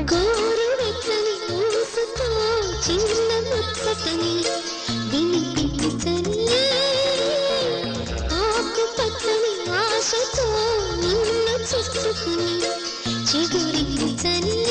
గోరువెచ్చని ఊసుతో చిన్న ముచ్చటని వినిపించని ఆకుపచ్చని ఆశతో నిన్ను చూసుకుని చిగురించని